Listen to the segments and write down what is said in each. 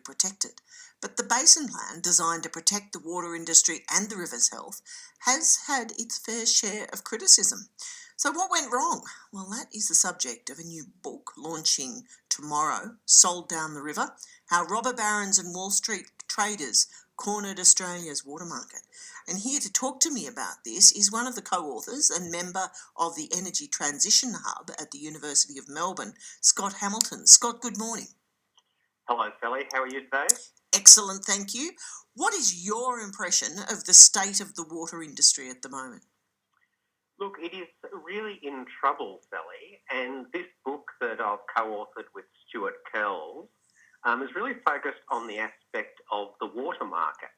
protected. But the basin plan, designed to protect the water industry and the river's health, has had its fair share of criticism. So what went wrong? Well, that is the subject of a new book launching tomorrow, Sold Down the River, How Robber Barons and Wall Street Traders Cornered Australia's Water Market. And here to talk to me about this is one of the co-authors and member of the Energy Transition Hub at the University of Melbourne, Scott Hamilton. Scott, good morning. Hello, Sally. How are you today? Excellent, thank you. What is your impression of the state of the water industry at the moment? Look, it is really in trouble, Sally, and this book that I've co-authored with Stuart Kells is really focused on the aspect of the water market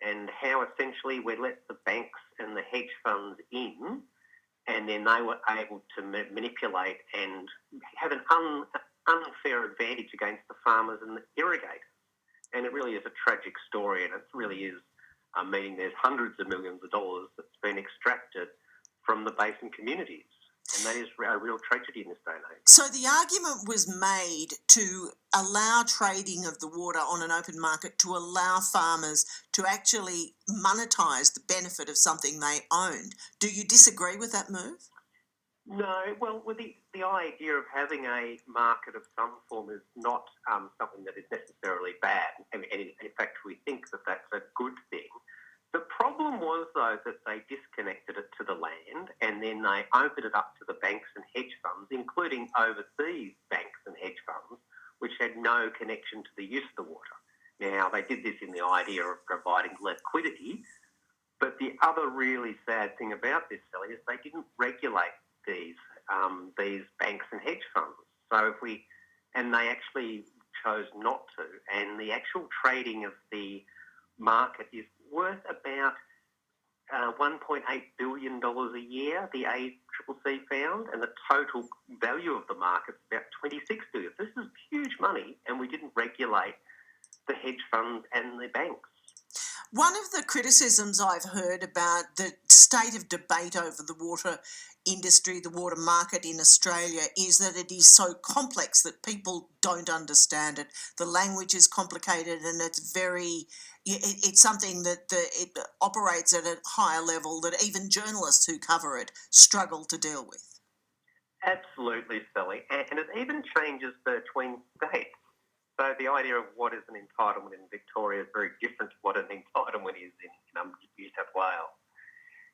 and how essentially we let the banks and the hedge funds in, and then they were able to manipulate and have an unfair advantage against the farmers and the irrigators. And it really is a tragic story, and it really is meaning there's hundreds of millions of dollars that's been extracted from the basin communities. And that is a real tragedy in this day and age. So the argument was made to allow trading of the water on an open market, to allow farmers to actually monetise the benefit of something they owned. Do you disagree with that move? No, well, the idea of having a market of some form is not something that is necessarily bad. And in fact, we think that that's a good thing. The problem was, though, that they disconnected it to the land and then they opened it up to the banks and hedge funds, including overseas banks and hedge funds, which had no connection to the use of the water. Now, they did this in the idea of providing liquidity, but the other really sad thing about this, Sally, is they didn't regulate these banks and hedge funds. And they actually chose not to. And the actual trading of the market is worth about $1.8 billion a year, the ACCC found, and the total value of the market is about $26 billion. This is huge money, and we didn't regulate the hedge funds and the banks. One of the criticisms I've heard about the state of debate over the water industry, the water market in Australia, is that it is so complex that people don't understand it. The language is complicated, and it's something that it operates at a higher level that even journalists who cover it struggle to deal with. Absolutely, Sally. And it even changes between states. So the idea of what is an entitlement in Victoria is very different to what an entitlement is in New South Wales.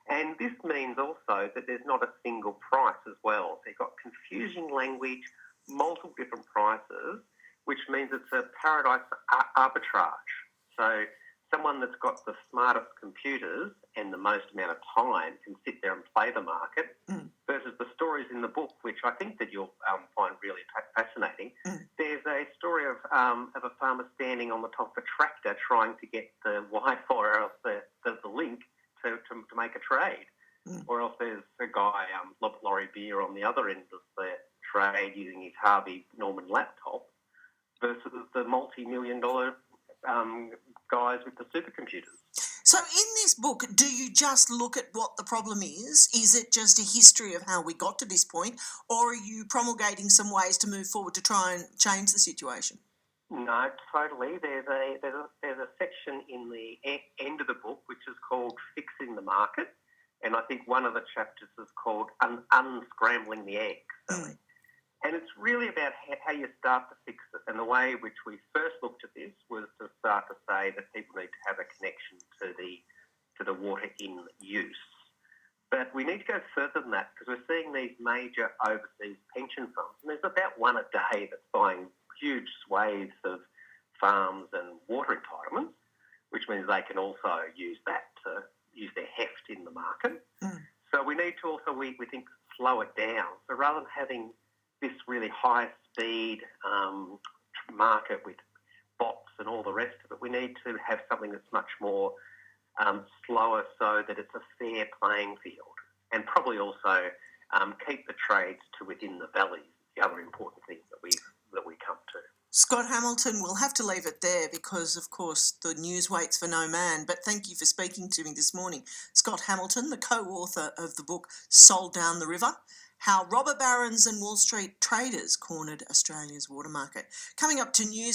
And this means also that there's not a single price as well. So you've got confusing language, multiple different prices, which means it's a paradise for arbitrage. So someone that's got the smartest computers and the most amount of time can sit there and play the market versus the stories in the book, which I think that you'll find really fascinating. There's a story of a farmer standing on the top of a tractor trying to get the Wi-Fi or else the link to make a trade. Or else there's a guy, Laurie Beer, on the other end of the trade using his Harvey Norman laptop versus the multi-million-dollar guys with the supercomputers. So in this book, do you just look at what the problem is? Is it just a history of how we got to this point, or are you promulgating some ways to move forward to try and change the situation? No, totally. There's a section in the end of the book which is called Fixing the Market, and I think one of the chapters is called Unscrambling the Eggs. And it's really about how you start to fix it. And the way in which we first looked at this was to start to say that people need to have a connection to the water in use. But we need to go further than that because we're seeing these major overseas pension funds, and there's about one a day that's buying huge swathes of farms and water entitlements, which means they can also use that to use their heft in the market. So we need to also, we think, slow it down. So rather than having this really high-speed market with bots and all the rest of it, we need to have something that's much more slower so that it's a fair playing field, and probably also keep the trades to within the valleys, the other important thing that we come to. Scott Hamilton, we'll have to leave it there because, of course, the news waits for no man, but thank you for speaking to me this morning. Scott Hamilton, the co-author of the book Sold Down the River, How Robber Barons and Wall Street Traders Cornered Australia's Water Market. Coming up to news